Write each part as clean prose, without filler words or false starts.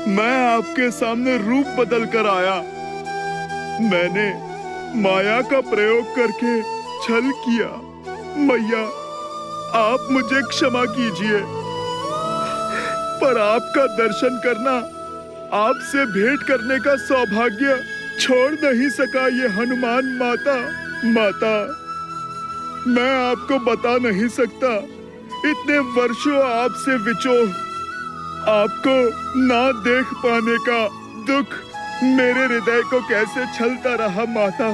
मैं आपके सामने रूप बदल कर आया। मैंने माया का प्रयोग करके छल किया। मैया, आप मुझे क्षमा कीजिए, पर आपका दर्शन करना, आपसे भेंट करने का सौभाग्य छोड़ नहीं सका ये हनुमान माता। माता, मैं आपको बता नहीं सकता, इतने वर्षों आपसे विछोह, आपको ना देख पाने का दुख मेरे हृदय को कैसे छलता रहा। माता,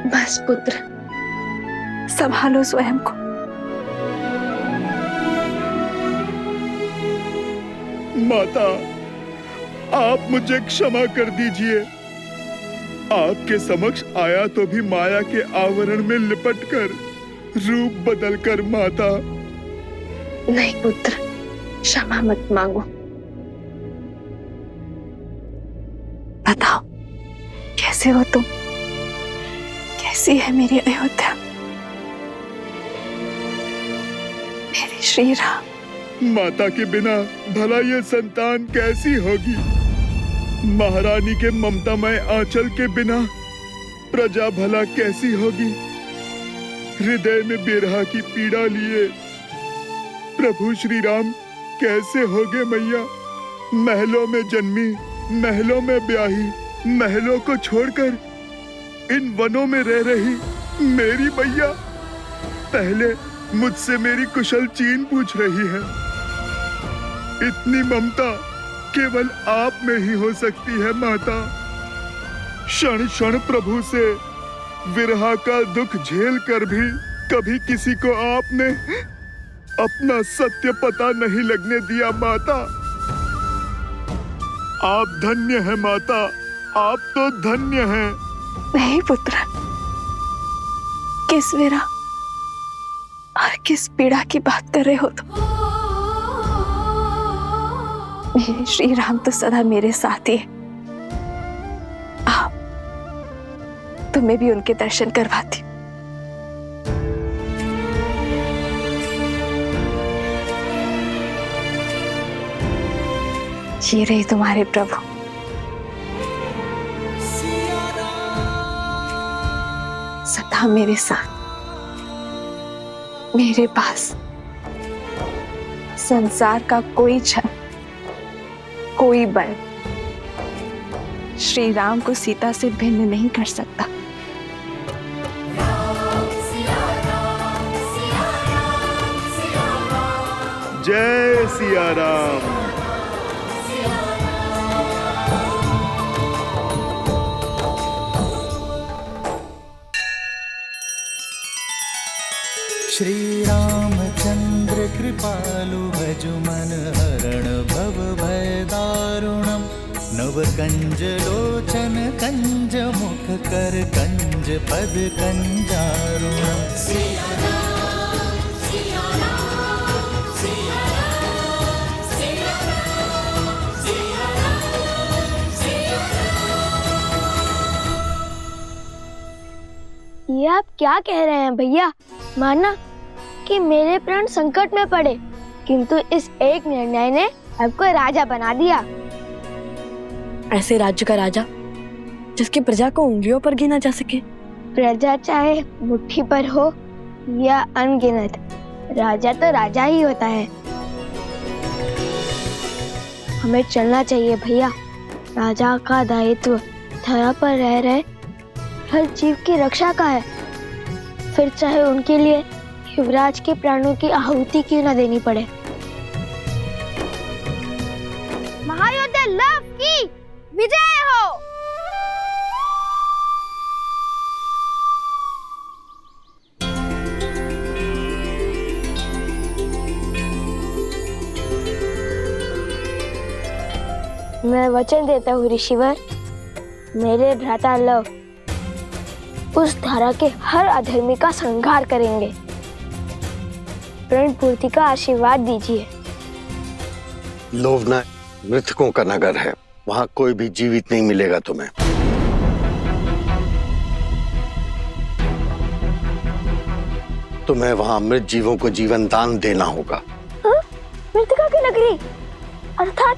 बस पुत्र, संभालो स्वयं को। माता, आप मुझे क्षमा कर दीजिए। आपके समक्ष आया तो भी माया के आवरण में लिपटकर, रूप बदलकर। माता, नहीं पुत्र, क्षमा मत मांगो। बताओ, कैसे हो तुम? कैसी है मेरी अयोध्या, मेरे श्री राम? माता के बिना भला ये संतान कैसी होगी? महारानी के ममतामय आंचल के बिना प्रजा भला कैसी होगी? हृदय में बिरहा की पीड़ा लिए प्रभु श्री राम कैसे होगे मैया? महलों में जन्मी, महलों में ब्याही, महलों को छोड़कर इन वनों में रह रही मेरी मैया पहले मुझसे मेरी कुशल चीन पूछ रही है। इतनी ममता केवल आप में ही हो सकती है माता। क्षण क्षण प्रभु से विरह का दुख झेल कर भी कभी किसी को आपने अपना सत्य पता नहीं लगने दिया। माता, आप धन्य हैं माता, आप तो धन्य हैं। नहीं पुत्र, किस विरह और किस पीड़ा की बात कर रहे हो तुम? मेरे श्री राम तो सदा मेरे साथ ही है। आओ, तुम्हें भी उनके दर्शन करवाती। ये रहे तुम्हारे प्रभु। सदा मेरे साथ, मेरे पास संसार का कोई छल, कोई बल श्री राम को सीता से भिन्न नहीं कर सकता। जय सिया राम। श्री रामचंद्र कृपालु भजु मन हरण भव भय दारुणम। नव कंज लोचन कंज मुख कर कंज पद कंजारुणम। ये आप क्या कह रहे हैं भैया? माना कि मेरे प्राण संकट में पड़े, किंतु इस एक निर्णय ने आपको राजा बना दिया। ऐसे राज्य का राजा जिसकी प्रजा को उंगलियों पर गिना जा सके। प्रजा चाहे मुट्ठी पर हो या अनगिनत, राजा तो राजा ही होता है। हमें चलना चाहिए भैया। राजा का दायित्व धरा पर रह रहे हर जीव की रक्षा का है, फिर चाहे उनके लिए युवराज के प्राणों की आहुति क्यों न देनी पड़े। महायोद्धा लव की विजय हो। मैं वचन देता हूँ ऋषिवर, मेरे भ्राता लव उस धारा के हर अधर्मी का संहार करेंगे। प्रण पूर्ति का आशीर्वाद दीजिए। लोभना मृतकों का नगर है, वहां कोई भी जीवित नहीं मिलेगा तुम्हें। तुम्हें वहां मृत जीवों को जीवन दान देना होगा। मृतिका की नगरी अर्थात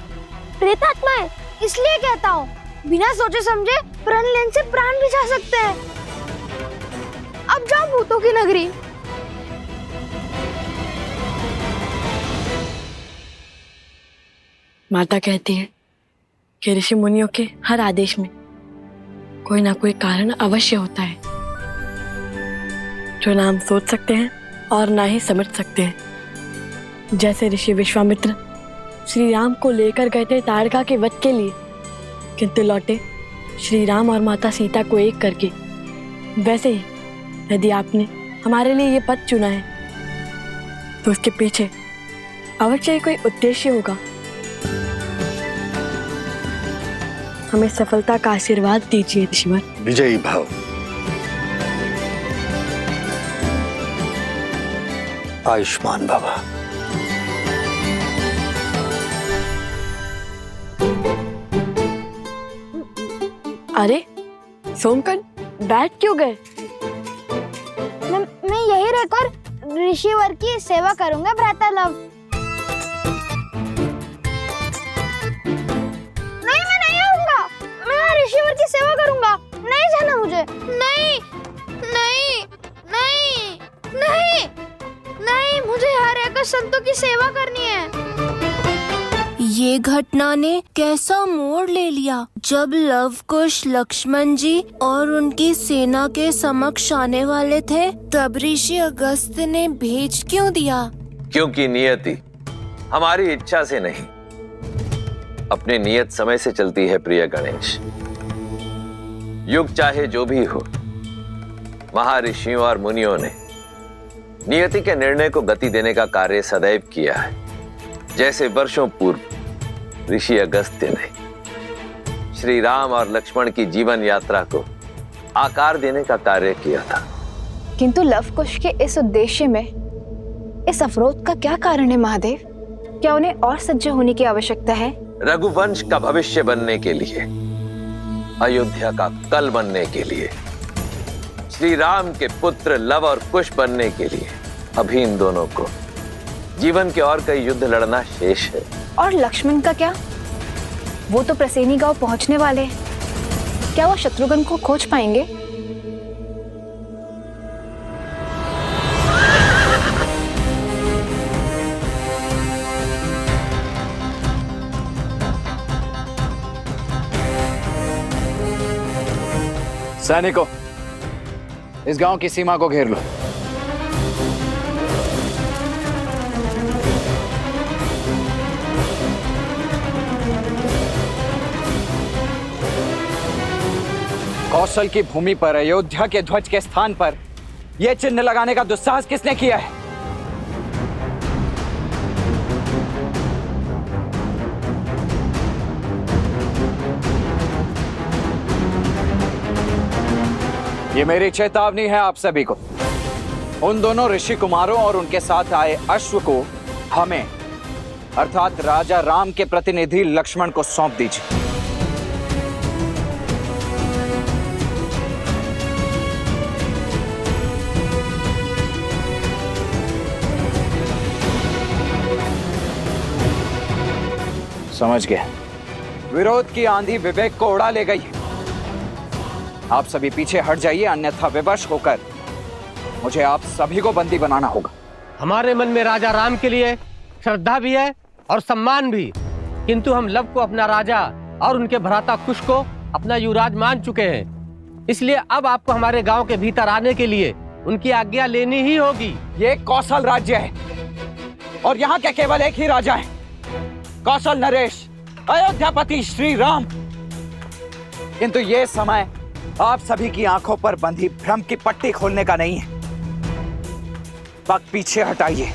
प्रेतात्माएं, इसलिए कहता हूँ बिना सोचे समझे प्रण लेने से प्राण भी जा सकते हैं। अब जाओ भूतों की नगरी। माता कहती है कि ऋषि मुनियों के हर आदेश में कोई ना कोई कारण अवश्य होता है, जो ना हम सोच सकते हैं और ना ही समझ सकते हैं। जैसे ऋषि विश्वामित्र श्री राम को लेकर गए थे ताड़का के वध के लिए, किंतु लौटे श्री राम और माता सीता को एक करके, वैसे ही यदि आपने हमारे लिए ये पथ चुना है तो उसके पीछे अवश्य कोई उद्देश्य होगा। हमें सफलता का आशीर्वाद दीजिए ऋषिवर। विजयी भव। आयुष्मान भव। अरे सोमकन, बैठ क्यों गए? मैं यही रहकर ऋषिवर की सेवा करूंगा भ्राता लव। नहीं, मैं नहीं आऊंगा। मैं ऋषिवर की सेवा करूंगा। नहीं जाना मुझे। नहीं नहीं नहीं नहीं नहीं, मुझे यहाँ रहकर संतों की सेवा करनी है। ये घटना ने कैसा मोड़ ले लिया। जब लव कुश लक्ष्मण जी और उनकी सेना के समक्ष आने वाले थे, तब ऋषि अगस्त्य ने भेज क्यों दिया? क्योंकि नियति हमारी इच्छा से नहीं, अपने नियत समय से चलती है प्रिय गणेश। युग चाहे जो भी हो, महर्षियों और मुनियों ने नियति के निर्णय को गति देने का कार्य सदैव किया है। जैसे वर्षों पूर्व ऋषि अगस्त्य ने श्री राम और लक्ष्मण की जीवन यात्रा को आकार देने का कार्य किया था। किंतु लवकुश के इस उद्देश्य में इस अवरोध का क्या कारण है महादेव? क्या उन्हें और सज्ज होने की आवश्यकता है? रघुवंश का भविष्य बनने के लिए, अयोध्या का कल बनने के लिए, श्री राम के पुत्र लव और कुश बनने के लिए अभी इन दोनों को जीवन के और कई युद्ध लड़ना शेष है। और लक्ष्मण का क्या? वो तो प्रसेनी गांव पहुंचने वाले हैं। क्या वो शत्रुघ्न को खोज पाएंगे? सैनिकों, इस गांव की सीमा को घेर लो। कौशल की भूमि पर अयोध्या के ध्वज के स्थान पर यह चिन्ह लगाने का दुस्साहस किसने किया है? ये मेरी चेतावनी है आप सभी को। उन दोनों ऋषि कुमारों और उनके साथ आए अश्व को हमें अर्थात राजा राम के प्रतिनिधि लक्ष्मण को सौंप दीजिए। समझ गए। विरोध की आंधी विवेक को उड़ा ले गई। आप सभी पीछे हट जाइए, अन्यथा विवश होकर मुझे आप सभी को बंदी बनाना होगा। हमारे मन में राजा राम के लिए श्रद्धा भी है और सम्मान भी, किंतु हम लव को अपना राजा और उनके भ्राता कुश को अपना युवराज मान चुके हैं। इसलिए अब आपको हमारे गांव के भीतर आने के लिए उनकी आज्ञा लेनी ही होगी। ये कौशल राज्य है और यहाँ के केवल एक ही राजा है, कौशल नरेश, अयोध्यापति श्री राम। किंतु ये समय आप सभी की आंखों पर बंधी भ्रम की पट्टी खोलने का नहीं है। वक्त पीछे हटाइए।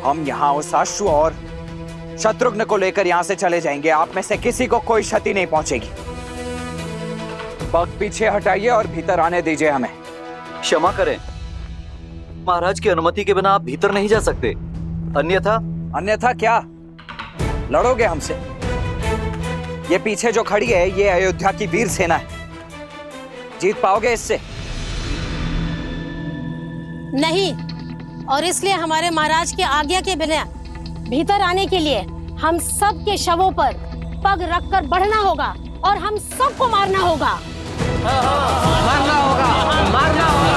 हम यहाँ उस अश्व और शत्रुघ्न को लेकर यहाँ से चले जाएंगे। आप में से किसी को कोई क्षति नहीं पहुंचेगी। वक्त पीछे हटाइए और भीतर आने दीजिए हमें। क्षमा करें महाराज की अनुमति के बिना आप भीतर नहीं जा सकते। अन्यथा क्या? लड़ोगे हमसे? ये पीछे जो खड़ी है ये अयोध्या की वीर सेना है। जीत पाओगे इससे? नहीं, और इसलिए हमारे महाराज की आज्ञा के बिना भीतर आने के लिए हम सब के शवों पर पग रखकर बढ़ना होगा और हम सबको मारना होगा। मारना होगा, मारना होगा।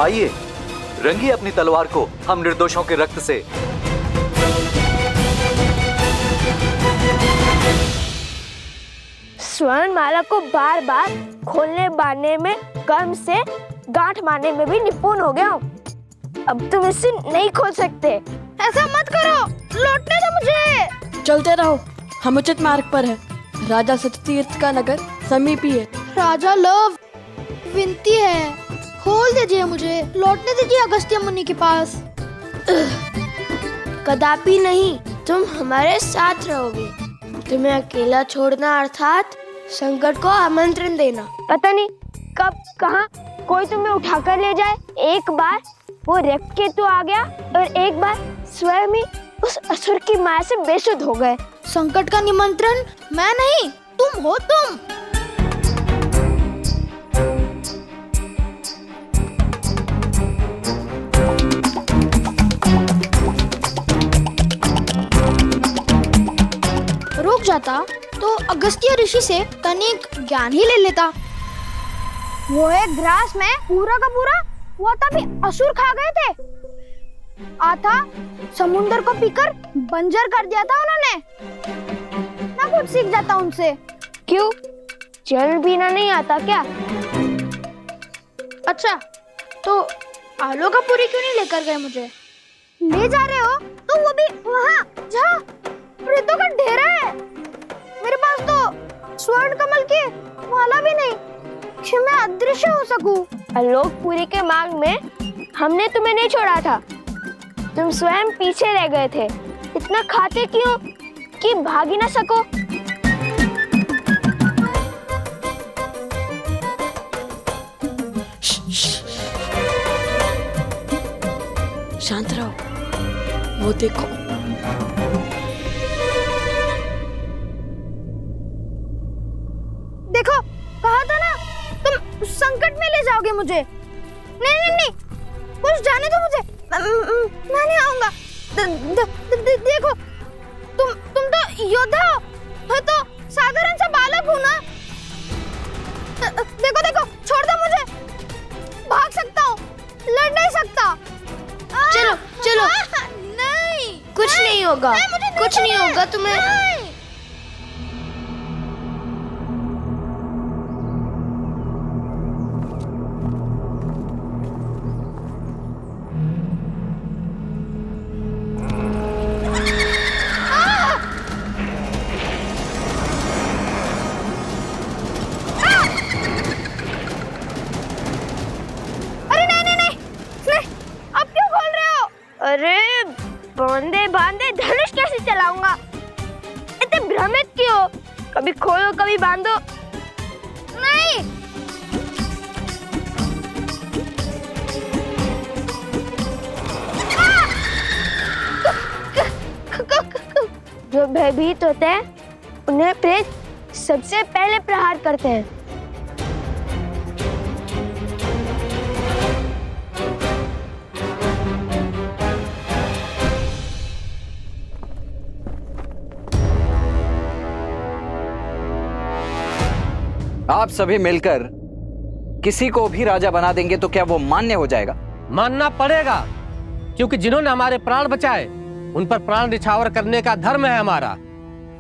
आइए, रंगिए अपनी तलवार को हम निर्दोषों के रक्त से। स्वर्ण माला को बार बार खोलने बांधने में, कर्म से गांठ मारने में भी निपुण हो गया हूँ। अब तुम इसे नहीं खोल सकते। ऐसा मत करो, लौटने दो मुझे। चलते रहो, हम उचित मार्ग पर है। राजा सत्यतीर्थ का नगर समीप ही है। राजा लव, विनती है, खोल दीजिए मुझे, लौटने दीजिए अगस्त्य मुनि के पास। कदापि नहीं, तुम हमारे साथ रहोगे। तुम्हें अकेला छोड़ना अर्थात संकट को आमंत्रण देना। पता नहीं कब कहाँ कोई तुम्हें उठाकर ले जाए। एक बार वो रविकेतु आ गया और एक बार स्वयं ही उस असुर की माया से बेसुध हो गए। संकट का निमंत्रण मैं नहीं, तुम हो तुम। रुक जाता तो अगस्त्य ऋषि से तनिक ज्ञान ही ले लेता। वो एक ग्रास में पूरा का पूरा वो तभी असुर खा गए थे। आता समुंदर को पीकर बंजर कर दिया था उन्होंने। ना कुछ सीख जाता उनसे। क्यों, जल पीना नहीं आता क्या? अच्छा, तो आलू का पूरी क्यों नहीं लेकर गए मुझे? ले जा रहे हो तो वो भी वहाँ जहाँ प्रेतों का डेरा है। मेरे पास तो स्वर्ण कमल की माला भी नहीं कि मैं अदृश्य हो सकूं। आलोकपुरी के मार्ग में हमने तुम्हें नहीं छोड़ा था, तुम स्वयं पीछे रह गए थे। इतना खाते क्यों कि भाग ही ना सको? शांत रहो, वो देखो। देखो, कहा था ना तुम संकट में ले जाओगे मुझे। नहीं नहीं नहीं, कुछ जाने दो मुझे, मैं नहीं आऊंगा। देखो, तुम तो योद्धा हो, मैं तो साधारण सा बालक हूँ ना। देखो देखो, छोड़ दो मुझे, भाग सकता हूँ, लड़ नहीं सकता। चलो चलो, नहीं, कुछ नहीं होगा, कुछ नहीं होगा तुम्हें। अरे बांधे बांधे धनुष कैसे चलाऊंगा? इतने भ्रमित क्यों? कभी खोलो कभी बांधो। नहीं, जो भयभीत होते हैं उन्हें प्रेत सबसे पहले प्रहार करते हैं। आप सभी मिलकर किसी को भी राजा बना देंगे तो क्या वो मान्य हो जाएगा? मानना पड़ेगा, क्योंकि जिन्होंने हमारे प्राण बचाए उन पर प्राण निछावर करने का धर्म है हमारा।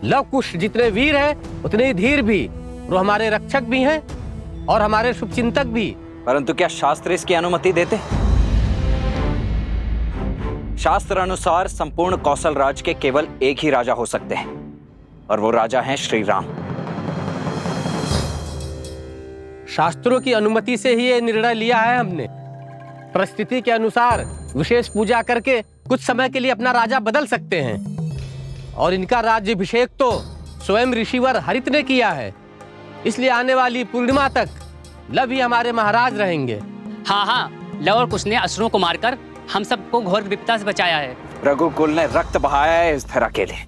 लव कुश जितने वीर हैं उतने ही धीर भी। वो हमारे रक्षक भी हैं और हमारे शुभचिंतक भी। परंतु क्या शास्त्र इसकी अनुमति देते? शास्त्र अनुसार संपूर्ण कौशल राज के केवल एक ही राजा हो सकते हैं और वो राजा हैं श्री राम। शास्त्रों की अनुमति से ही ये निर्णय लिया है हमने। परिस्थिति के अनुसार विशेष पूजा करके कुछ समय के लिए अपना राजा बदल सकते हैं और इनका राज्याभिषेक तो स्वयं ऋषिवर हरित ने किया है। इसलिए आने वाली पूर्णिमा तक लव ही हमारे महाराज रहेंगे। हाँ हाँ, लव और कुश ने असुरों को मारकर हम सबको घोर विपदा से बचाया है। रघुकुल ने रक्त बहाया है इस धरा के लिए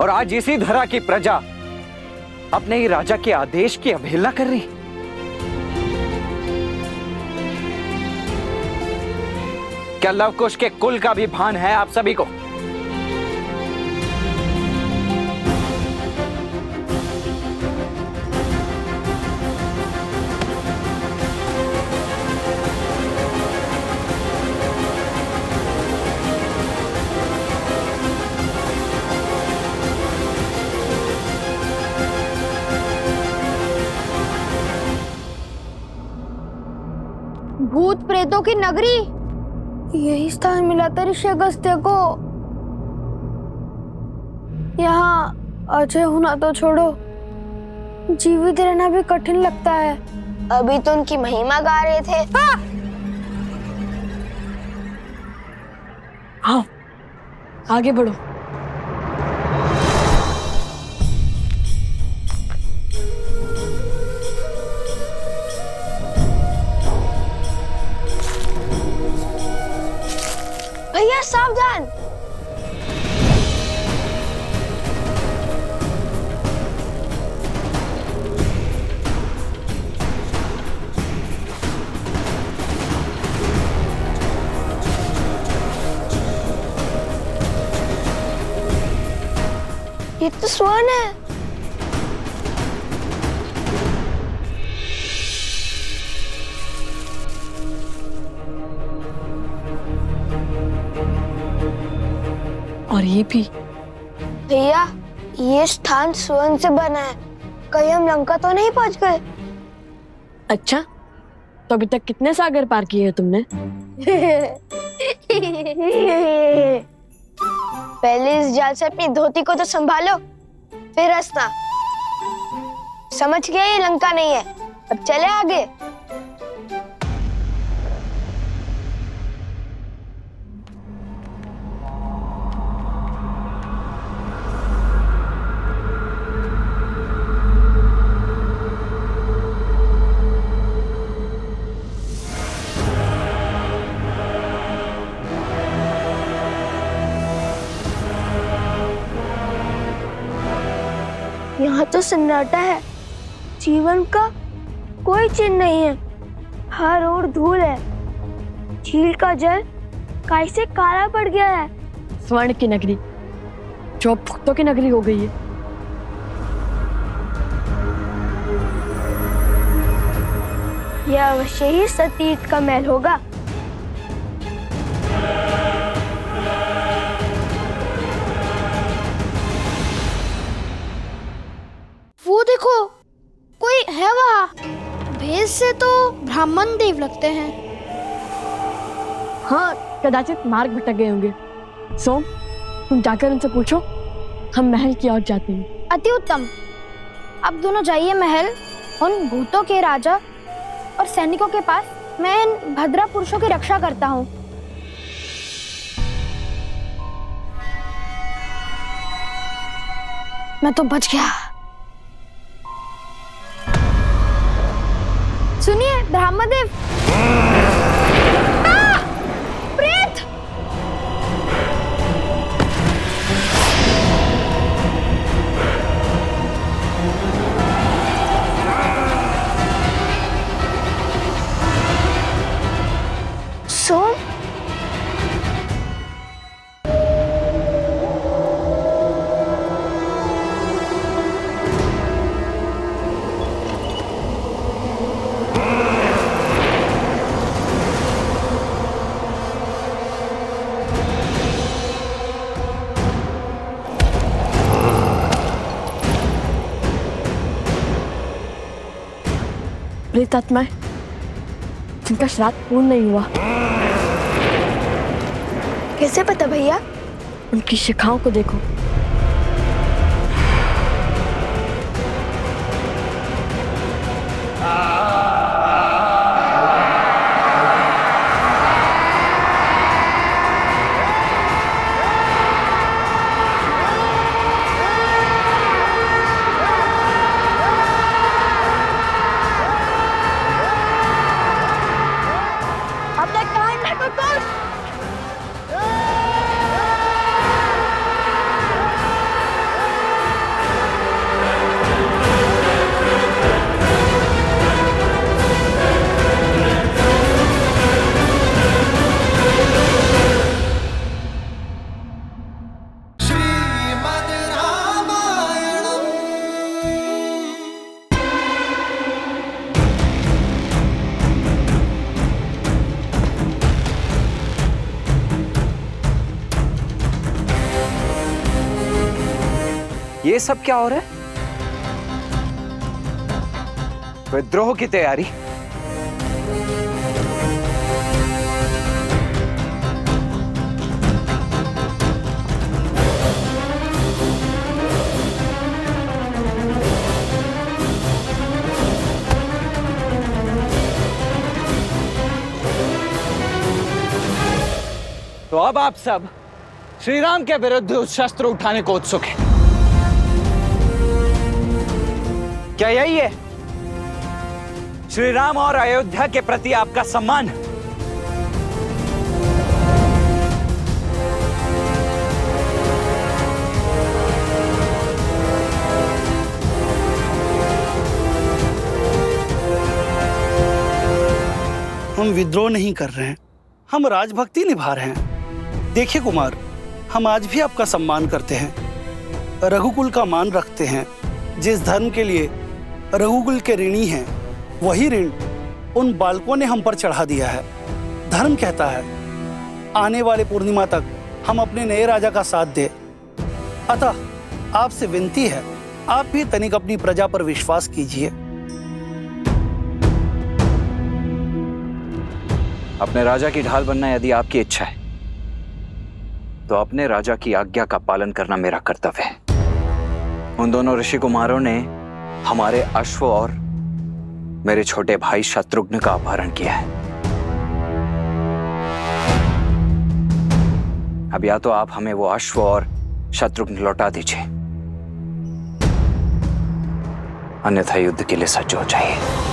और आज इसी धरा की प्रजा अपने ही राजा के आदेश की अवहेलना कर रही। क्या लवकुश के कुल का भी भान है आप सभी को? भूत प्रेतों की नगरी, यही स्थान मिला था ऋषि अगस्त्य को। यहाँ अजय होना तो छोड़ो, जीवित रहना भी कठिन लगता है। अभी तो उनकी महिमा गा रहे थे। हाँ, आगे बढ़ो। भैया सावधान। ये तो स्वर्ण है। और ये भी। भैया ये स्थान स्वर्ण से बना है, कहीं हम लंका तो नहीं पहुंच गए? अच्छा, तो अभी तक कितने सागर पार किए हैं तुमने? पहले इस जाल से अपनी धोती को तो संभालो, फिर हंसना। समझ गए ये लंका नहीं है, अब चले आगे। यहाँ तो सन्नाटा है, जीवन का कोई चिन्ह नहीं है, हर ओर धूल है। झील का जल कैसे काला पड़ गया है। स्वर्ण की नगरी जो अब भक्तों की नगरी हो गई है। यह अवश्य ही सतीर्थ का महल होगा। वो देखो, कोई है वहाँ। भेष से तो ब्राह्मण देव लगते हैं। हाँ, कदाचित मार्ग भटक गए होंगे। सोम, तुम जाकर उनसे पूछो, हम महल की ओर जाते हैं। अति उत्तम। अब दोनों जाइए महल, उन भूतों के राजा और सैनिकों के पास। मैं इन भद्रा पुरुषों की रक्षा करता हूँ। मैं तो बच गया। सुनिए ब्रह्मदेव। प्रेत! सोम, प्रेतात्माएं जिनका श्राद्ध पूर्ण नहीं हुआ। कैसे पता भैया? उनकी शिखाओं को देखो। ये सब क्या हो रहा है? विद्रोह की तैयारी? तो अब आप सब श्री राम के विरुद्ध उस शस्त्र उठाने को उत्सुक हैं। क्या यही है श्री राम और अयोध्या के प्रति आपका सम्मान? हम विद्रोह नहीं कर रहे हैं, हम राजभक्ति निभा रहे हैं। देखिए कुमार, हम आज भी आपका सम्मान करते हैं, रघुकुल का मान रखते हैं। जिस धर्म के लिए रघुकुल के ऋणी हैं, वही ऋण उन बालकों ने हम पर चढ़ा दिया है। धर्म कहता है आने वाले पूर्णिमा तक हम अपने नए राजा का साथ दें। अतः आपसे विनती है, आप भी तनिक अपनी प्रजा पर विश्वास कीजिए। अपने राजा की ढाल बनना यदि आपकी इच्छा है, तो अपने राजा की आज्ञा का पालन करना मेरा कर्तव्य है। उन दोनों ऋषि कुमारों ने हमारे अश्व और मेरे छोटे भाई शत्रुघ्न का अपहरण किया है। अब या तो आप हमें वो अश्व और शत्रुघ्न लौटा दीजिए, अन्यथा युद्ध के लिए सज्ज हो जाइए।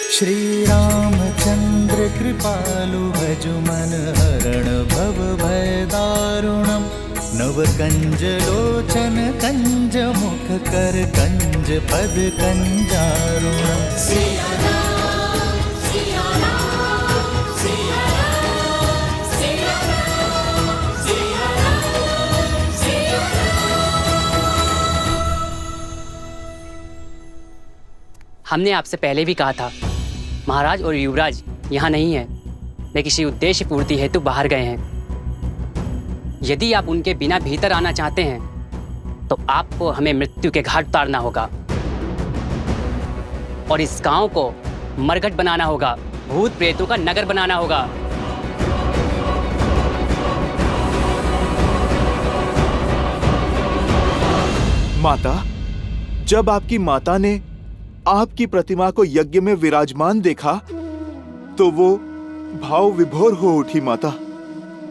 श्री रामचंद्र कृपालु भज मन हरण भव भय दारुणम नव कंज लोचन कंज मुख कर कंज पद कंजारुणम। हमने आपसे पहले भी कहा था, महाराज और युवराज यहाँ नहीं है, वे किसी उद्देश्य पूर्ति हेतु बाहर गए हैं। यदि आप उनके बिना भीतर आना चाहते हैं तो आपको हमें मृत्यु के घाट उतारना होगा और इस गांव को मरघट बनाना होगा, भूत प्रेतों का नगर बनाना होगा। माता, जब आपकी माता ने आपकी प्रतिमा को यज्ञ में विराजमान देखा तो वो भाव विभोर हो उठी। माता,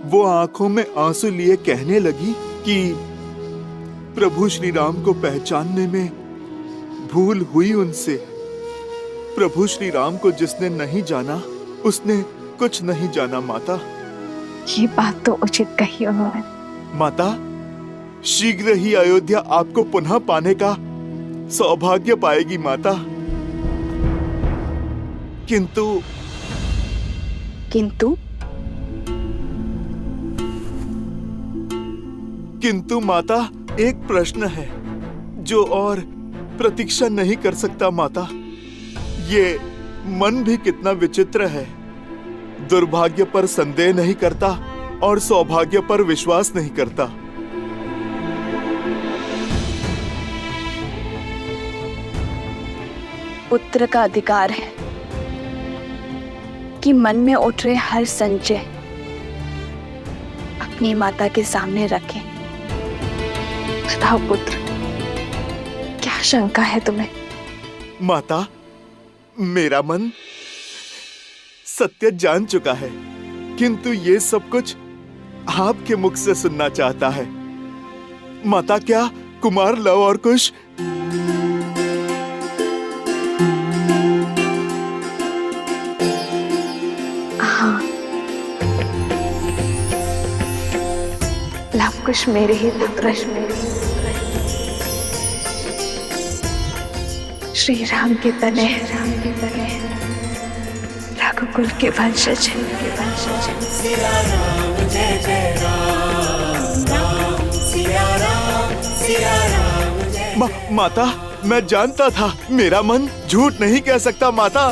वो आंखों में आंसू लिए कहने लगी कि प्रभु श्री राम को पहचानने में भूल हुई उनसे। प्रभु श्री राम को जिसने नहीं जाना उसने कुछ नहीं जाना। माता, ये बात तो उचित कही उन्होंने। माता, शीघ्र ही अयोध्या आपको पुनः पाने का सौभाग्य पाएगी माता। किंतु किंतु माता, एक प्रश्न है जो और प्रतीक्षा नहीं कर सकता। माता, ये मन भी कितना विचित्र है। दुर्भाग्य पर संदेह नहीं करता और सौभाग्य पर विश्वास नहीं करता। पुत्र का अधिकार है कि मन में उठ रहे हर संशय अपनी माता के सामने रखें। बताओ पुत्र, क्या शंका है तुम्हें? माता, मेरा मन सत्य जान चुका है, किंतु ये सब कुछ आपके मुख से सुनना चाहता है। माता, क्या कुमार लव और कुश कुछ मेरे ही पुत्र श्री राम के तने रघुकुल के वंशज सिया राम जय जय राम, राम सिया राम, सिया राम जय माता, मैं जानता था, मेरा मन झूठ नहीं कह सकता माता।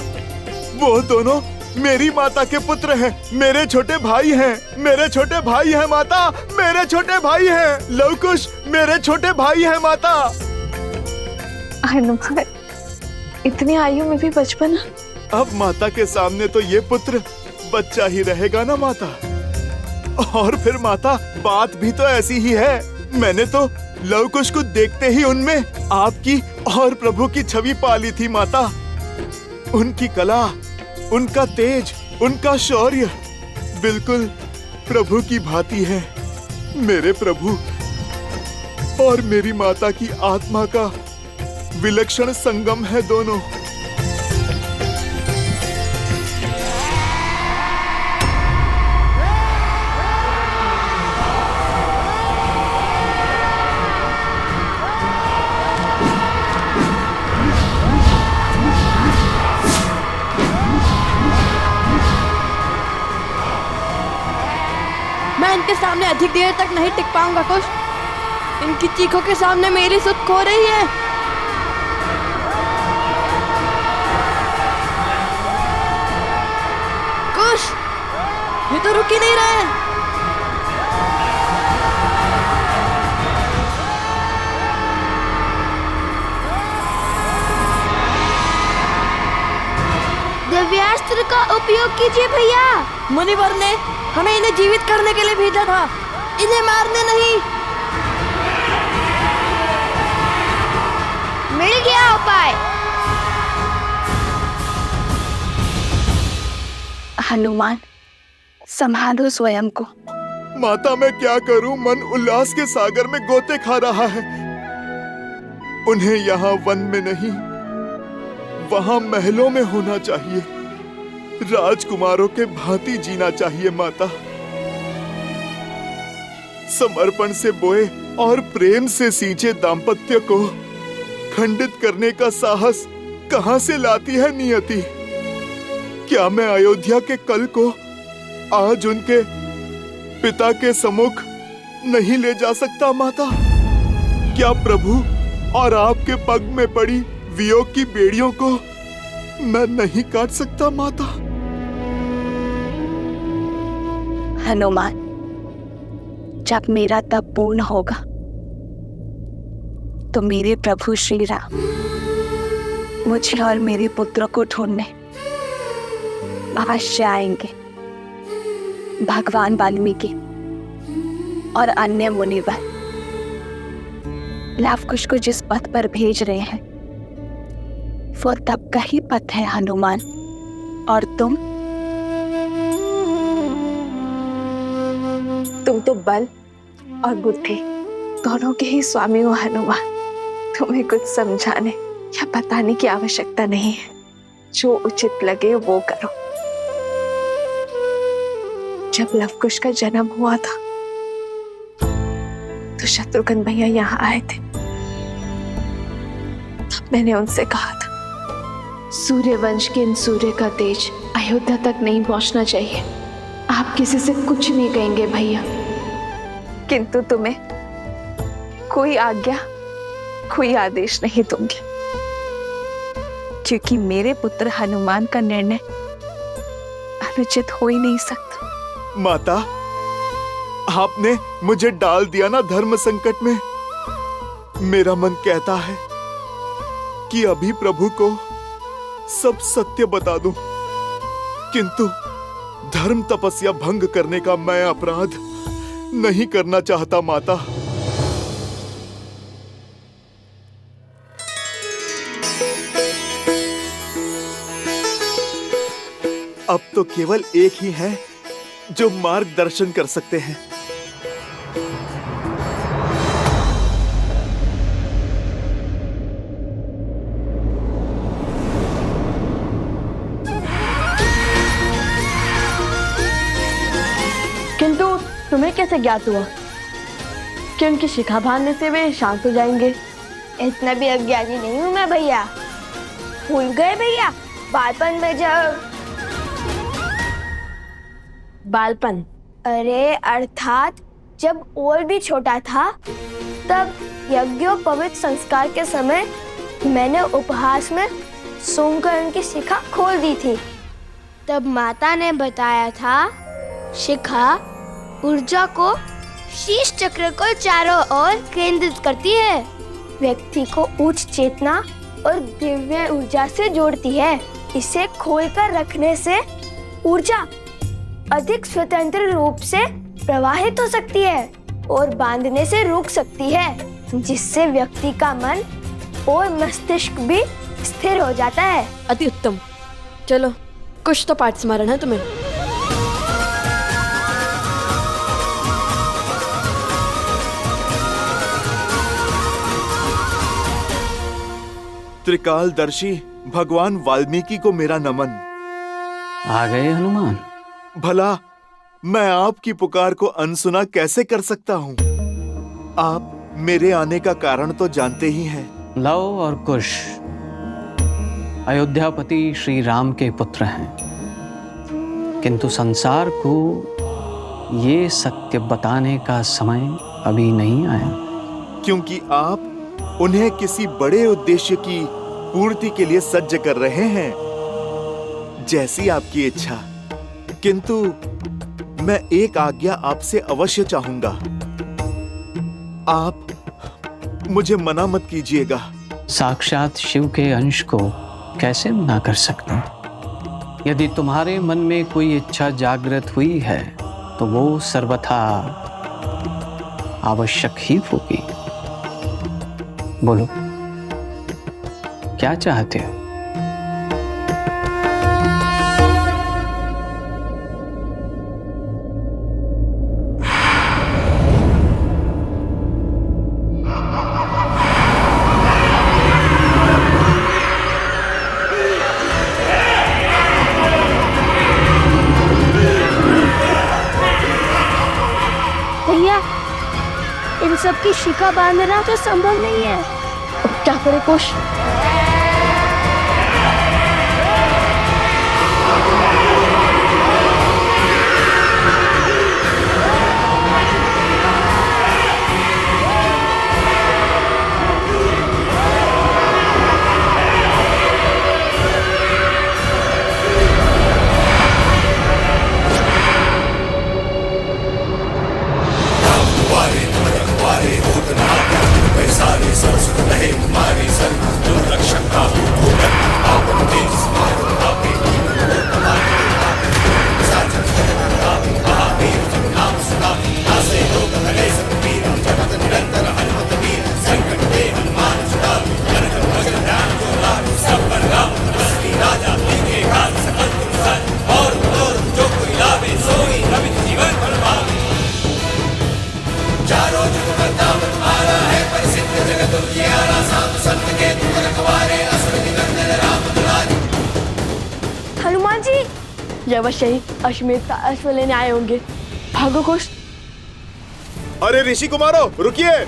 वो दोनों मेरी माता के पुत्र हैं, मेरे छोटे भाई हैं, मेरे छोटे भाई हैं माता, मेरे छोटे भाई हैं। लवकुश मेरे छोटे भाई हैं माता। हनुमान, इतनी आयु में भी बचपन। अब माता के सामने तो ये पुत्र बच्चा ही रहेगा ना माता। और फिर माता, बात भी तो ऐसी ही है। मैंने तो लवकुश को देखते ही उनमें आपकी और प्रभु की छवि पाली थी माता। उनकी कला, उनका तेज, उनका शौर्य बिल्कुल प्रभु की भांति है। मेरे प्रभु और मेरी माता की आत्मा का विलक्षण संगम है दोनों। मैं इनके सामने अधिक देर तक नहीं टिक पाऊंगा कुश। इनकी चीखों के सामने मेरी सुध खो रही है। कुश, ये तो रुक ही नहीं रहे। दिव्यास्त्र का उपयोग कीजिए भैया। मुनिवर ने हमें इन्हें जीवित करने के लिए भेजा था, इन्हें मारने नहीं। मिल गया उपाय। हनुमान, संभालो स्वयं को। माता, मैं क्या करूं? मन उल्लास के सागर में गोते खा रहा है। उन्हें यहाँ वन में नहीं, वहां महलों में होना चाहिए। राजकुमारों के भांति जीना चाहिए माता। समर्पण से बोए और प्रेम से सींचे दाम्पत्य को खंडित करने का साहस कहां से लाती है नियति? क्या मैं अयोध्या के कल को आज उनके पिता के सम्मुख नहीं ले जा सकता माता? क्या प्रभु और आपके पग में पड़ी वियोग की बेड़ियों को मैं नहीं काट सकता माता? हनुमान, जब मेरा तप पूर्ण होगा तो मेरे प्रभु श्री राम मुझे और मेरे पुत्रों को ढूंढने अवश्य आएंगे। भगवान वाल्मीकि और अन्य मुनिवर लवकुश को जिस पथ पर भेज रहे हैं वो तब का ही पथ है हनुमान। और तुम तो बल और बुद्धि दोनों के ही स्वामी हो हनुमान। तुम्हें कुछ समझाने या बताने की आवश्यकता नहीं है। जो उचित लगे वो करो। जब लवकुश का जन्म हुआ था तो शत्रुघ्न भैया यहाँ आए थे। तब मैंने उनसे कहा था, सूर्यवंश के इन सूर्य का तेज अयोध्या तक नहीं पहुंचना चाहिए। आप किसी से कुछ नहीं कहेंगे भैया, किंतु तुम्हें कोई आज्ञा, कोई आदेश नहीं दूंगी, क्योंकि मेरे पुत्र हनुमान का निर्णय अनुचित हो ही नहीं सकता। माता, आपने मुझे डाल दिया ना धर्म संकट में। मेरा मन कहता है कि अभी प्रभु को सब सत्य बता दूं, किंतु धर्म तपस्या भंग करने का मैं अपराध नहीं करना चाहता माता। अब तो केवल एक ही है जो मार्गदर्शन कर सकते हैं। किंतु तुम्हें कैसे ज्ञात हुआ कि उनकी शिखा बांधने से वे शांत हो जाएंगे? इतना भी अज्ञानी नहीं हूं मैं भैया। भूल गए भैया, बालपन में जब बालपन? अरे अर्थात जब और भी छोटा था, तब यज्ञोपवीत संस्कार के समय मैंने उपहास में सोमकर्ण की शिखा खोल दी थी। तब माता ने बताया था, शिखा ऊर्जा को शीश चक्र को चारों ओर केंद्रित करती है, व्यक्ति को उच्च चेतना और दिव्य ऊर्जा से जोड़ती है। इसे खोलकर रखने से ऊर्जा अधिक स्वतंत्र रूप से प्रवाहित हो सकती है और बांधने से रुक सकती है, जिससे व्यक्ति का मन और मस्तिष्क भी स्थिर हो जाता है। अति उत्तम। चलो, कुछ तो पाठ स्मरण है तुम्हें। त्रिकालदर्शी भगवान वाल्मीकि को मेरा नमन। आ गए हनुमान? भला मैं आपकी पुकार को अनसुना कैसे कर सकता हूँ? आप मेरे आने का कारण तो जानते ही हैं। लव और कुश अयोध्यापति श्री राम के पुत्र हैं, किंतु संसार को ये सत्य बताने का समय अभी नहीं आया, क्योंकि आप उन्हें किसी बड़े उद्देश्य की पूर्ति के लिए सज्ज कर रहे हैं। जैसी आपकी इच्छा। किंतु मैं एक आज्ञा आपसे अवश्य चाहूंगा। आप मुझे मना मत कीजिएगा। साक्षात शिव के अंश को कैसे मना कर सकता? यदि तुम्हारे मन में कोई इच्छा जागृत हुई है तो वो सर्वथा आवश्यक ही होगी। बोलो, क्या चाहते हो? भैया, इन सब की शिखा बांधना तो संभव नहीं है। क्या करे कुश? हनुमान जी, अवश्य ही अश्वमेध का अश्व लेने आए होंगे। भागो कुश। अरे ऋषि कुमारो, रुकिए।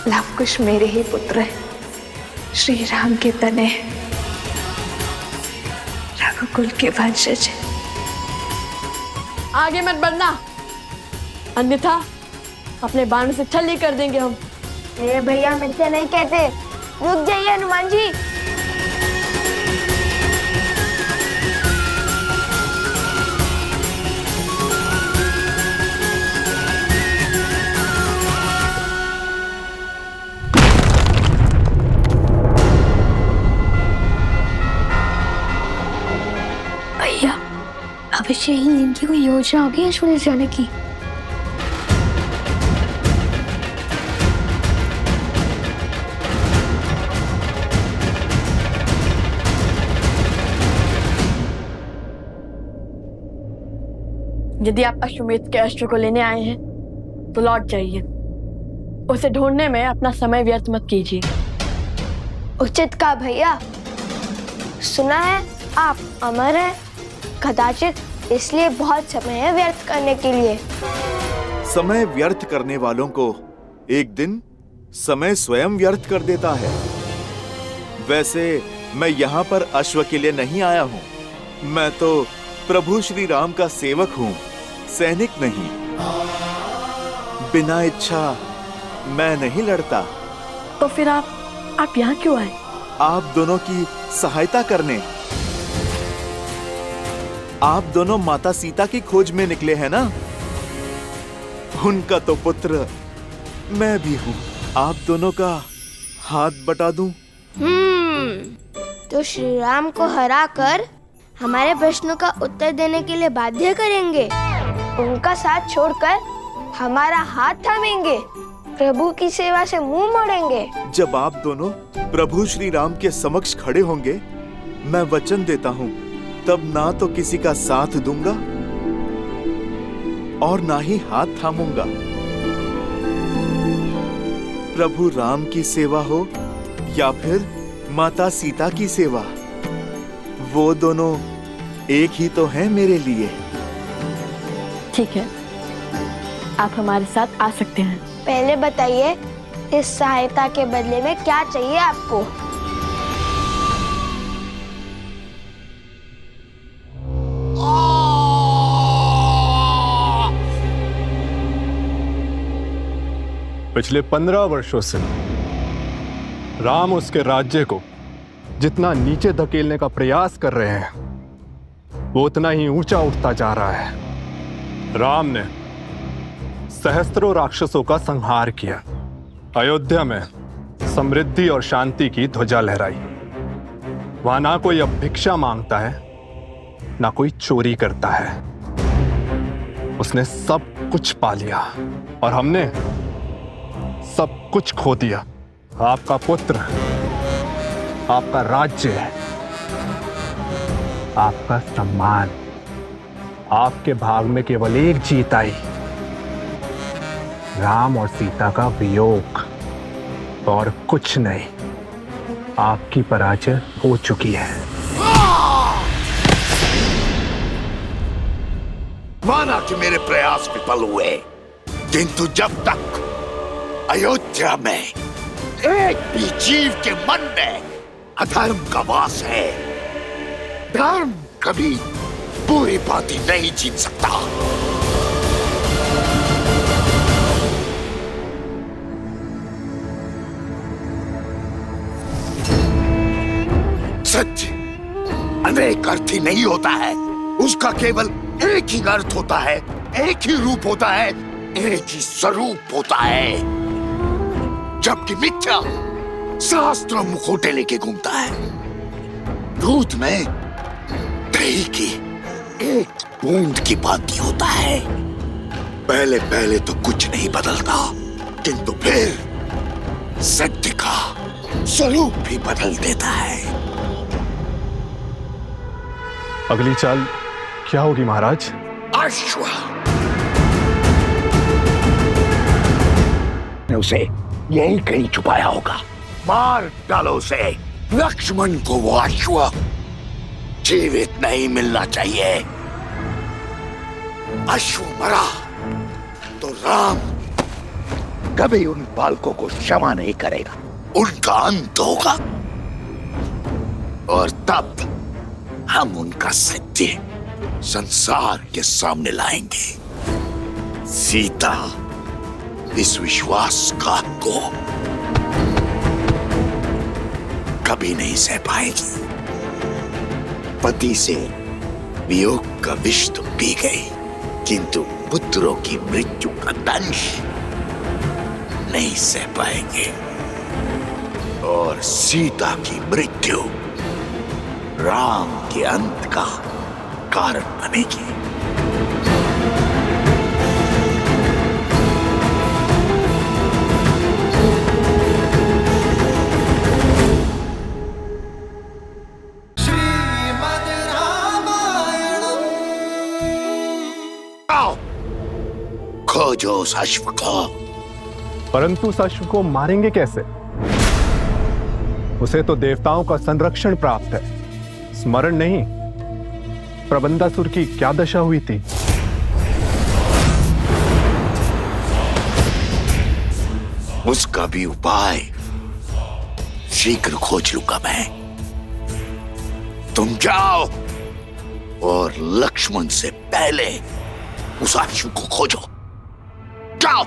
लवकुश मेरे ही पुत्र है, श्री राम के तने, रघुकुल के वंशज। आगे मत बढ़ना, अन्यथा अपने बाण से छल्ली कर देंगे हम। मेरे भैया मिलते नहीं कहते। रुक जाइए हनुमान जी। यही इनकी कोई योजना होगी अश्वनी जाने की। यदि आप अश्वमेध के अस्त्र को लेने आए हैं तो लौट जाइए। उसे ढूंढने में अपना समय व्यर्थ मत कीजिए। उचित कहा भैया। सुना है आप अमर हैं, कदाचित इसलिए बहुत समय है व्यर्थ करने के लिए। समय व्यर्थ करने वालों को एक दिन समय स्वयं व्यर्थ कर देता है। वैसे मैं यहाँ पर अश्व के लिए नहीं आया हूँ, मैं तो प्रभु श्री राम का सेवक हूँ, सैनिक नहीं। बिना इच्छा मैं नहीं लड़ता। तो फिर आप यहाँ क्यों आए? आप दोनों की सहायता करने। आप दोनों माता सीता की खोज में निकले हैं ना? उनका तो पुत्र मैं भी हूँ। आप दोनों का हाथ बटा दूं? तो श्री राम को हराकर हमारे प्रश्नों का उत्तर देने के लिए बाध्य करेंगे, उनका साथ छोड़कर हमारा हाथ थामेंगे, प्रभु की सेवा से मुंह मोड़ेंगे। जब आप दोनों प्रभु श्री राम के समक्ष खड़े होंगे, मैं वचन देता हूँ, तब ना तो किसी का साथ दूंगा और ना ही हाथ थामूंगा। प्रभु राम की सेवा हो या फिर माता सीता की सेवा, वो दोनों एक ही तो हैं मेरे लिए। ठीक है, आप हमारे साथ आ सकते हैं। पहले बताइए, इस सहायता के बदले में क्या चाहिए आपको? पिछले 15 वर्षों से राम उसके राज्य को जितना नीचे धकेलने का प्रयास कर रहे हैं, वो उतना ही ऊंचा उठता जा रहा है। राम ने सहस्त्रों राक्षसों का संहार किया, अयोध्या में समृद्धि और शांति की ध्वजा लहराई। वहां ना कोई अब भिक्षा मांगता है, ना कोई चोरी करता है। उसने सब कुछ पा लिया और हमने सब कुछ खो दिया। आपका पुत्र, आपका राज्य, आपका सम्मान, आपके भाग में केवल एक जीत आई, राम और सीता का वियोग, और कुछ नहीं। आपकी पराजय हो चुकी है। माना कि मेरे प्रयास विफल हुए, किंतु जब तक अयोध्या में एक भी जीव के मन में अधर्म का वास है, धर्म कभी पूरी भांति नहीं जीत सकता। सत्य अनेक अर्थी नहीं होता है, उसका केवल एक ही अर्थ होता है, एक ही रूप होता है, एक ही स्वरूप होता है। जबकि मिथ्या शास्त्रों मुखोटे लेके घूमता है। दूध में दही की एक बूंद की भांति होता है। पहले पहले तो कुछ नहीं बदलता, किंतु फिर सत्य का स्वरूप भी बदल देता है। अगली चाल क्या होगी महाराज? अश्व ने उसे यही कहीं छुपाया होगा। मार डालो उसे। लक्ष्मण को वो अश्व जीवित नहीं मिलना चाहिए। अश्व मरा तो राम कभी उन बालकों को क्षमा नहीं करेगा, उनका अंत होगा और तब हम उनका सत्य संसार के सामने लाएंगे। सीता इस विश्वासघात को कभी नहीं सह पाएगी। पति से वियोग का विष तो पी गई, किंतु पुत्रों की मृत्यु का दंश नहीं सह पाएंगे और सीता की मृत्यु राम के अंत का कारण बनेगी। खोजो उस अश्व को। परंतु उस अश्व को मारेंगे कैसे? उसे तो देवताओं का संरक्षण प्राप्त है। स्मरण नहीं, प्रबंधासुर की क्या दशा हुई थी? उसका भी उपाय शीघ्र खोज लूंगा मैं। तुम जाओ और लक्ष्मण से पहले उस अश्व को खोजो। जाओ।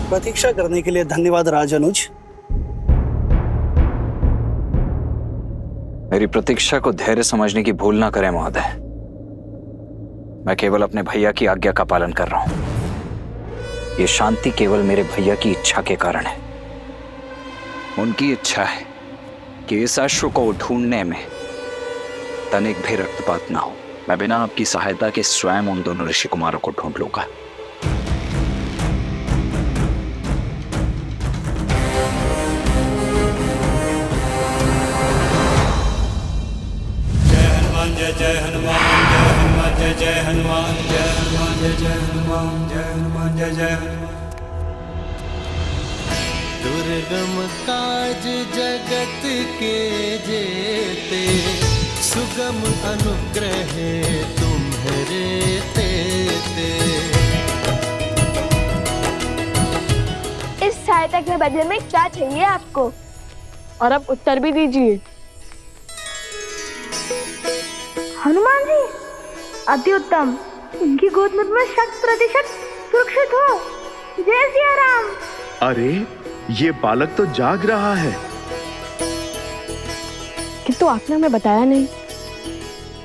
प्रतीक्षा करने के लिए धन्यवाद राजानुज। मेरी प्रतीक्षा को धैर्य समझने की भूल ना करें महोदय। मैं केवल अपने भैया की आज्ञा का पालन कर रहा हूं। ये शांति केवल मेरे भैया की इच्छा के कारण है। उनकी इच्छा है कि इस अश्व को ढूंढने में तनिक भी रक्तपात ना हो। मैं बिना आपकी सहायता के स्वयं उन दोनों ऋषि कुमारों को ढूंढ लूंगा। जय हनुमान जय हनुमान जय जय हनुमान जय हनुमान जय जय हनुमान जय हनुमान जय जय हनुमान। दुर्गम काज जगत के जेते, सुगम अनुग्रह तुम्हारे तेते। इस सहायता के बदले में क्या चाहिए आपको? और अब उत्तर भी दीजिए। हनुमान जी, अति उत्तम। इनकी गोद में 100% सुरक्षित हो। जय सिया राम। अरे ये बालक तो जाग रहा है। किंतु आपने हमें बताया नहीं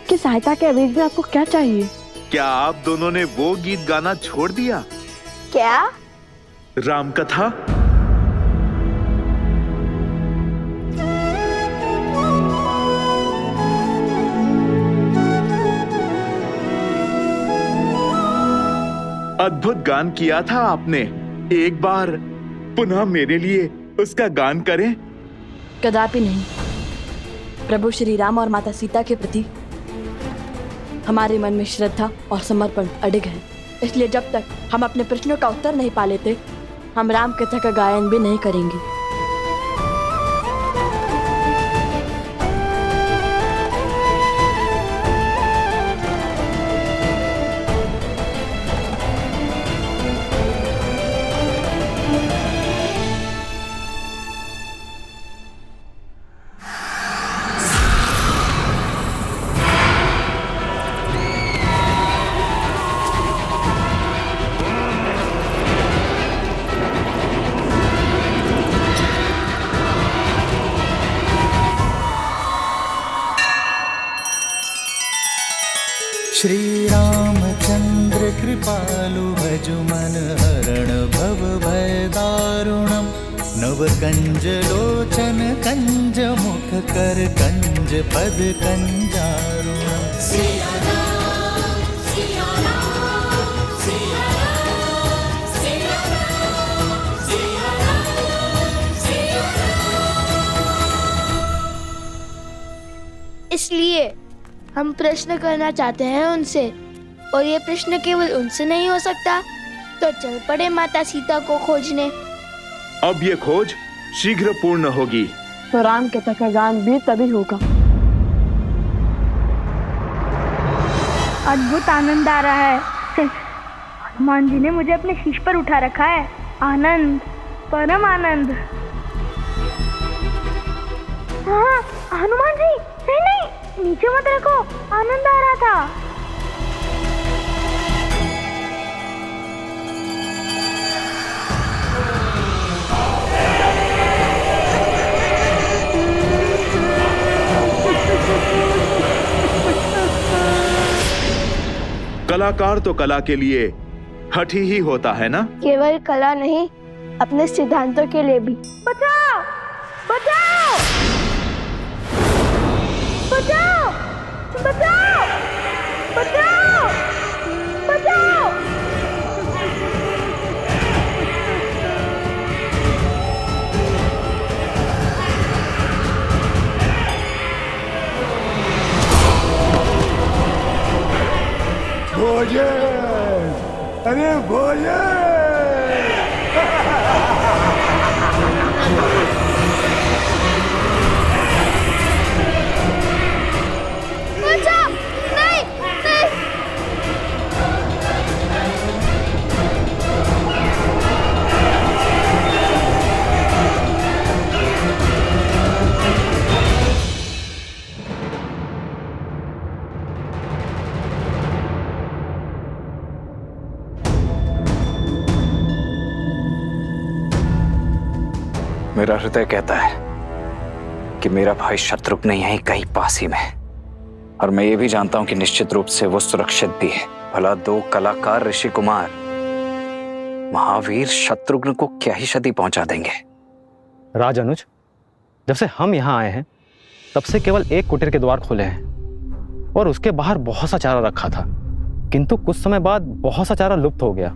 कि सहायता के अवेज में आपको क्या चाहिए। क्या आप दोनों ने वो गीत गाना छोड़ दिया? क्या? राम कथा। अद्भुत गान किया था आपने। एक बार पुनः मेरे लिए उसका गान करें। कदापि नहीं। प्रभु श्री राम और माता सीता के प्रति हमारे मन में श्रद्धा और समर्पण अडिग है। इसलिए जब तक हम अपने प्रश्नों का उत्तर नहीं पा लेते, हम राम कथा का गायन भी नहीं करेंगे। श्री रामचंद्र कृपालु भजु मन हरण भव भय दारुणम। नव कंज लोचन कंज मुख कर कंज पद कंजारुणम। सिया राम सिया राम सिया राम सिया राम सिया राम सिया राम। इसलिए हम प्रश्न करना चाहते हैं उनसे, और ये प्रश्न केवल उनसे नहीं हो सकता, तो चल पड़े माता सीता को खोजने। अब ये खोज शीघ्र पूर्ण होगी। तो राम कथा का गान भी तभी होगा। अद्भुत आनंद आ रहा है। हनुमान जी ने मुझे अपने शीश पर उठा रखा है। आनंद, परम आनंद। हाँ, हनुमान जी, नहीं नहीं, नीचे मत रखो, आनंद आ रहा था। कलाकार तो कला के लिए हठी ही होता है ना? केवल कला नहीं, अपने सिद्धांतों के लिए भी। बचाओ, बचाओ, बचाओ, बचाओ, बचाओ, बचाओ। अरे बोले। बचाओ! नहीं, नहीं। मेरा हृदय कहता है कि मेरा भाई शत्रुघ्न यहीं कहीं पास ही में है, और मैं ये भी जानता हूं कि निश्चित रूप से वो सुरक्षित भी है। भला दो कलाकार ऋषि कुमार महावीर शत्रुघ्न को क्या ही क्षति पहुंचा देंगे। राज अनुज, जब से हम यहाँ आए हैं तब से केवल एक कुटीर के द्वार खुले हैं और उसके बाहर बहुत सा चारा रखा था, किंतु कुछ समय बाद बहुत सा चारा लुप्त हो गया।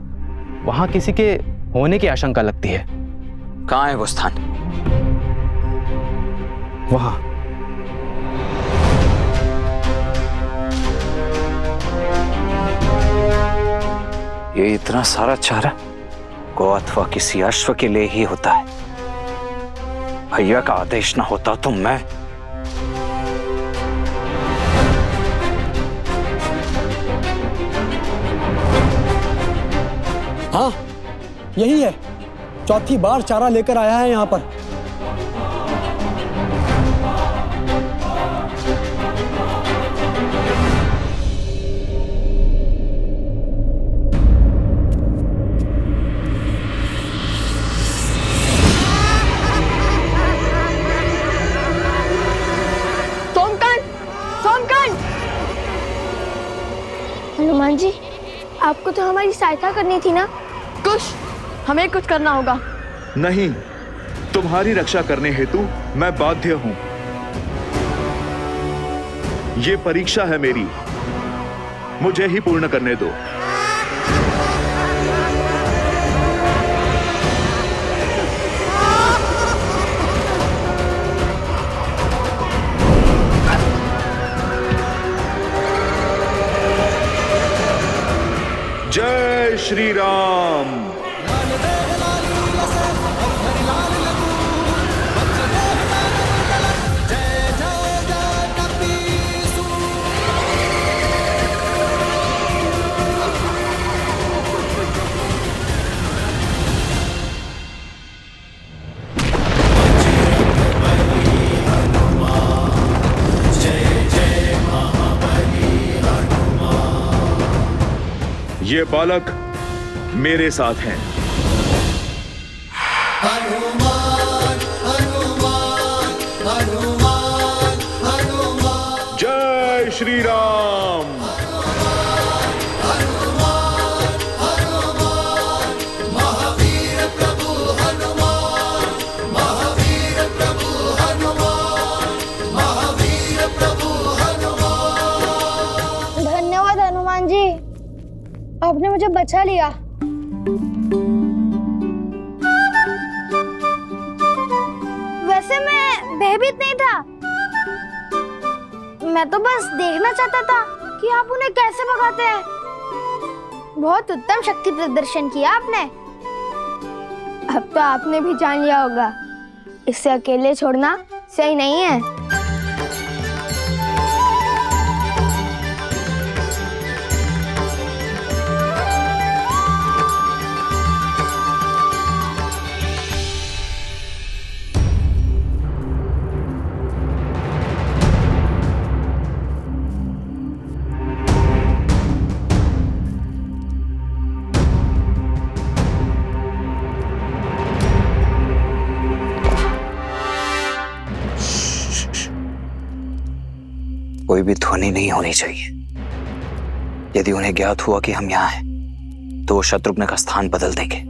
वहां किसी के होने की आशंका लगती है। कहाँ है वो स्थान? वहां। ये इतना सारा चारा गौ अथवा किसी अश्व के लिए ही होता है। भैया का आदेश न होता तो मैं हाँ, यही है। चौथी बार चारा लेकर आया है यहाँ पर। हनुमान जी, आपको तो हमारी सहायता करनी थी ना। कुछ हमें कुछ करना होगा। नहीं, तुम्हारी रक्षा करने हेतु मैं बाध्य हूं। ये परीक्षा है मेरी, मुझे ही पूर्ण करने दो। जय श्री राम। ये बालक मेरे साथ हैं। हनुमान, हनुमान, हनुमान, हनुमान। जय श्री राम। हनुमान, हनुमान, महावीर प्रभु हनुमान, महावीर प्रभु हनुमान, महावीर प्रभु हनुमान। धन्यवाद हनुमान जी, आपने मुझे बचा लिया। वैसे मैं भयभीत नहीं था, मैं तो बस देखना चाहता था कि आप उन्हें कैसे भगाते हैं। बहुत उत्तम शक्ति प्रदर्शन किया आपने। अब तो आपने भी जान लिया होगा, इसे अकेले छोड़ना सही नहीं है। कोई भी ध्वनि नहीं होनी चाहिए। यदि उन्हें ज्ञात हुआ कि हम यहाँ हैं, तो वो शत्रुघ्न का स्थान बदल देंगे।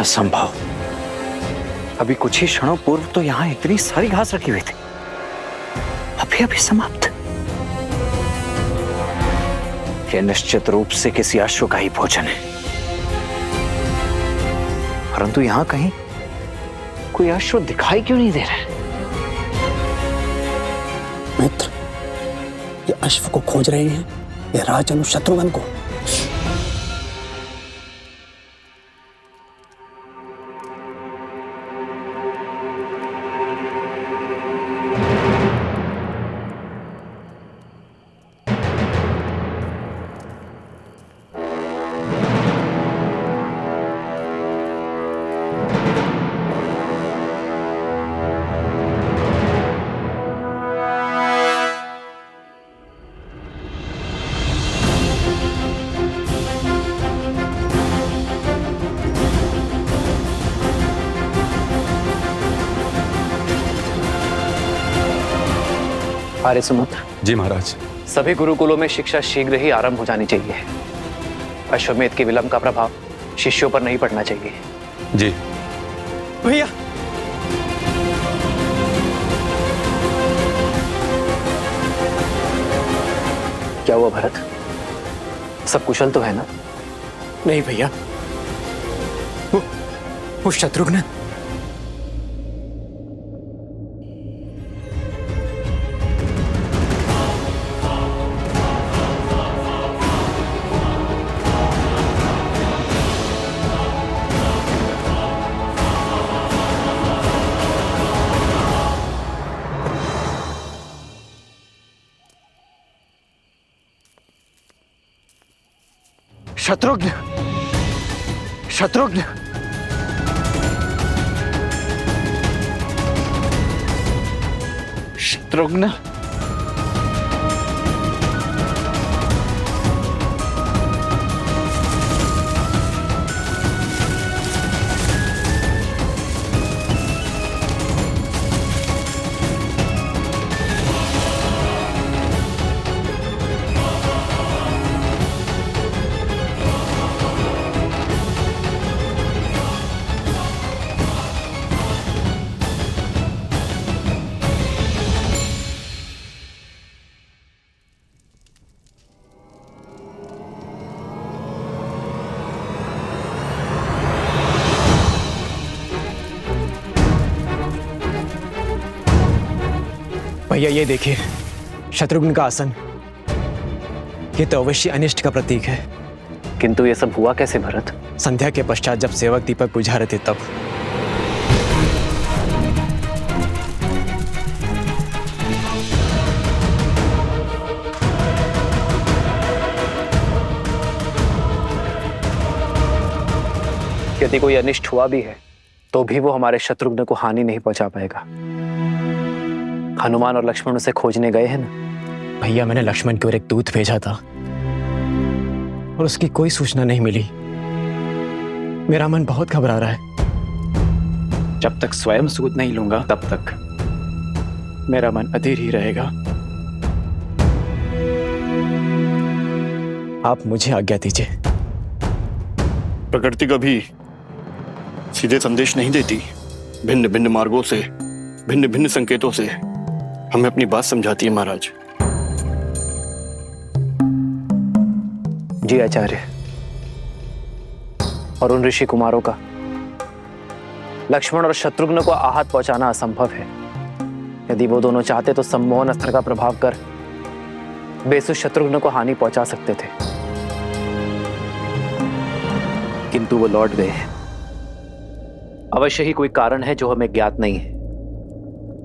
असंभव। अभी कुछ ही क्षणों पूर्व तो यहाँ इतनी सारी घास रखी हुई थी, अभी अभी समाप्त। यह निश्चित रूप से किसी अश्व का ही भोजन है, परंतु यहां कहीं कोई अश्व दिखाई क्यों नहीं दे रहा है? मित्र, ये अश्व को खोज रहे हैं या राजनु शत्रुघ्न को? आर्य सुमुत्र। जी महाराज। सभी गुरुकुलों में शिक्षा शीघ्र ही आरंभ हो जानी चाहिए। अश्वमेध के विलंब का प्रभाव शिष्यों पर नहीं पड़ना चाहिए। जी भैया। क्या हुआ भरत, सब कुशल तो है ना? नहीं भैया, वो शत्रुघ्न। शत्रुघ्न, शत्रुघ्न, शत्रुघ्न। भैया ये देखिए, शत्रुघ्न का आसन। ये तो अवश्य अनिष्ट का प्रतीक है। किंतु ये सब हुआ कैसे भरत? संध्या के पश्चात जब सेवक दीपक बुझा रहे थे तब। यदि कोई अनिष्ट हुआ भी है तो भी वो हमारे शत्रुघ्न को हानि नहीं पहुंचा पाएगा। हनुमान और लक्ष्मण उसे खोजने गए हैं ना? भैया मैंने लक्ष्मण की ओर एक दूत भेजा था और उसकी कोई सूचना नहीं मिली। मेरा मन बहुत घबरा रहा है। जब तक स्वयं सूत नहीं लूंगा तब तक मेरा मन अधीर ही रहेगा। आप मुझे आज्ञा दीजिए। प्रकृति कभी सीधे संदेश नहीं देती। भिन्न भिन्न मार्गों से, भिन्न भिन्न संकेतों से हमें अपनी बात समझाती है महाराज। जी आचार्य। और उन ऋषि कुमारों का लक्ष्मण और शत्रुघ्न को आहत पहुंचाना असंभव है। यदि वो दोनों चाहते तो सम्मोहन अस्त्र का प्रभाव कर बेसुध शत्रुघ्न को हानि पहुंचा सकते थे, किंतु वो लौट गए। अवश्य ही कोई कारण है जो हमें ज्ञात नहीं है।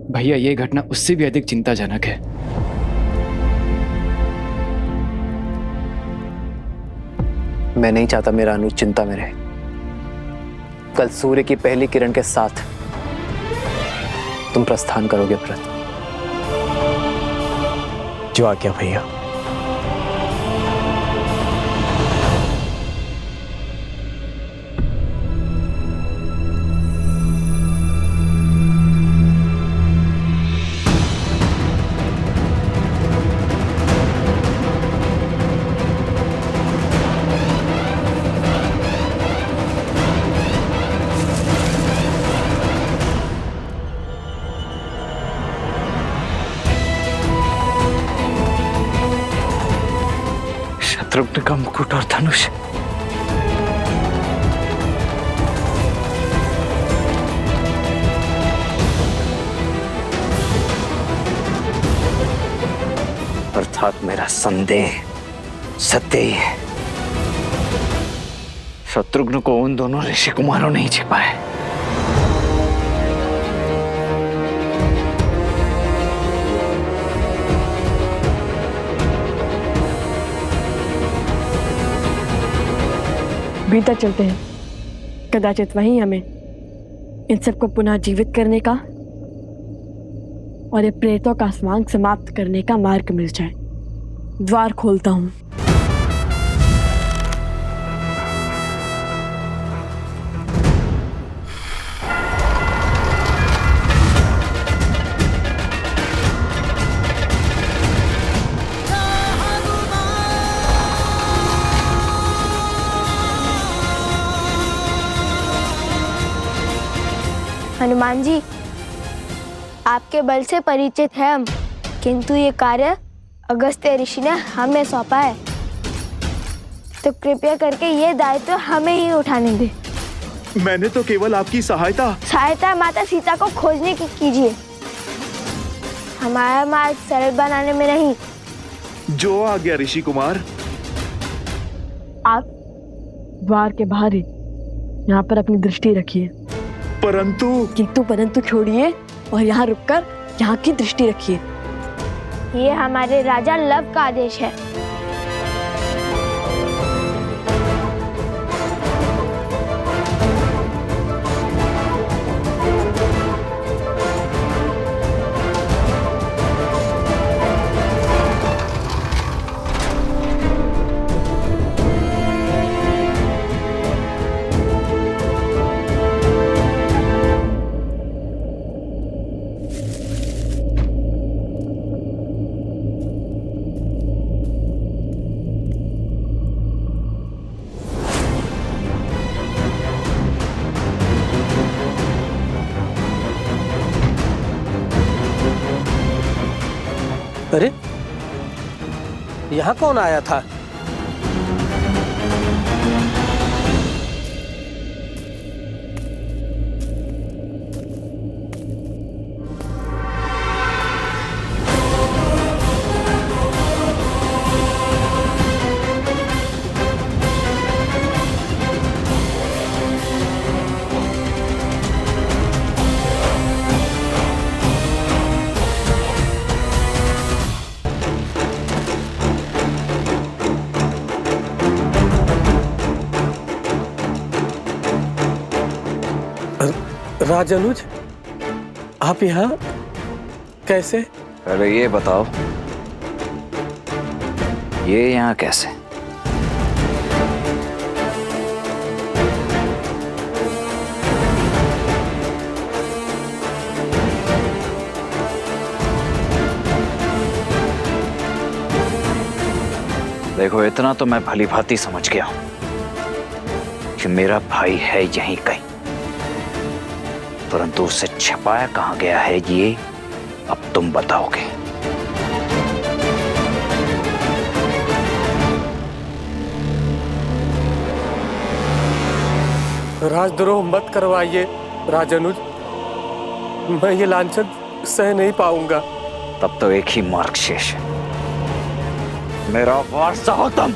भैया ये घटना उससे भी अधिक चिंताजनक है। मैं नहीं चाहता मेरा अनुज चिंता में रहे। कल सूर्य की पहली किरण के साथ तुम प्रस्थान करोगे भरत। जो आज्ञा भैया। शत्रुघ्न का मुकुट और धनुष। अर्थात मेरा संदेह सत्य ही है। शत्रुघ्न को उन दोनों ऋषि कुमारों ने ही छिपा है। भीतर चलते हैं, कदाचित वहीं हमें इन सबको पुनः जीवित करने का और ये प्रेतों का स्वांग समाप्त करने का मार्ग मिल जाए। द्वार खोलता हूं। हनुमान जी, आपके बल से परिचित है हम, किंतु ये कार्य अगस्त्य ऋषि ने हमें सौंपा है, तो कृपया करके ये दायित्व हमें ही उठाने दे। मैंने तो केवल आपकी सहायता माता सीता को खोजने की कीजिए, हमारा मार्ग सरल बनाने में नहीं। जो आ गया ऋषि कुमार। आप द्वार के बाहर ही यहाँ पर अपनी दृष्टि रखिए। परंतु छोड़िए और यहाँ रुककर यहाँ की दृष्टि रखिए। ये हमारे राजा लव का आदेश है। अरे यहाँ कौन आया था? राजानुज, आप यहाँ कैसे? अरे ये बताओ, ये यहाँ कैसे? देखो, इतना तो मैं भली भांति समझ गया हूं कि मेरा भाई है यहीं कहीं, परंतु उसे छिपाया कहां गया है ये अब तुम बताओगे। राजद्रोह मत करवाइए राजानुज, मैं ये लांछन सह नहीं पाऊंगा। तब तो एक ही मार्ग शेष है, मेरा वारसा हो तुम।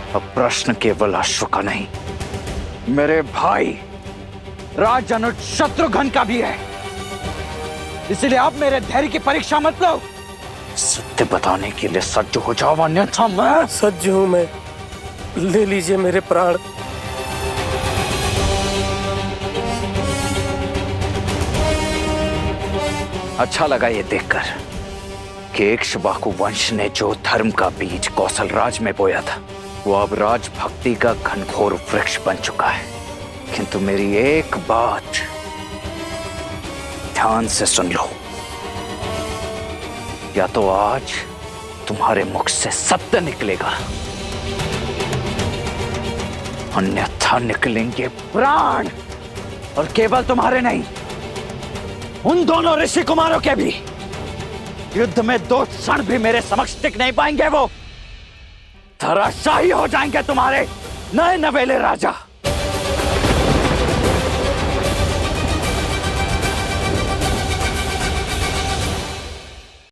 अब प्रश्न केवल अश्व का नहीं, मेरे भाई राजानुज शत्रुघ्न का भी है, इसलिए आप मेरे धैर्य की परीक्षा मत लो। सत्य बताने के लिए सज्ज हो जाओ, अन्यथा मैं सज्ज हूं। मैं, ले लीजिए मेरे प्राण। अच्छा लगा ये देखकर कि इक्ष्वाकु वंश ने जो धर्म का बीज कौशल राज में बोया था, वो अब राजभक्ति का घनघोर वृक्ष बन चुका है। किंतु मेरी एक बात ध्यान से सुन लो, या तो आज तुम्हारे मुख से सत्य निकलेगा, अन्यथा निकलेंगे प्राण। और केवल तुम्हारे नहीं, उन दोनों ऋषि कुमारों के भी युद्ध में 2 क्षण भी मेरे समक्ष टिक नहीं पाएंगे। वो धराशायी हो जाएंगे तुम्हारे नए नवेले राजा।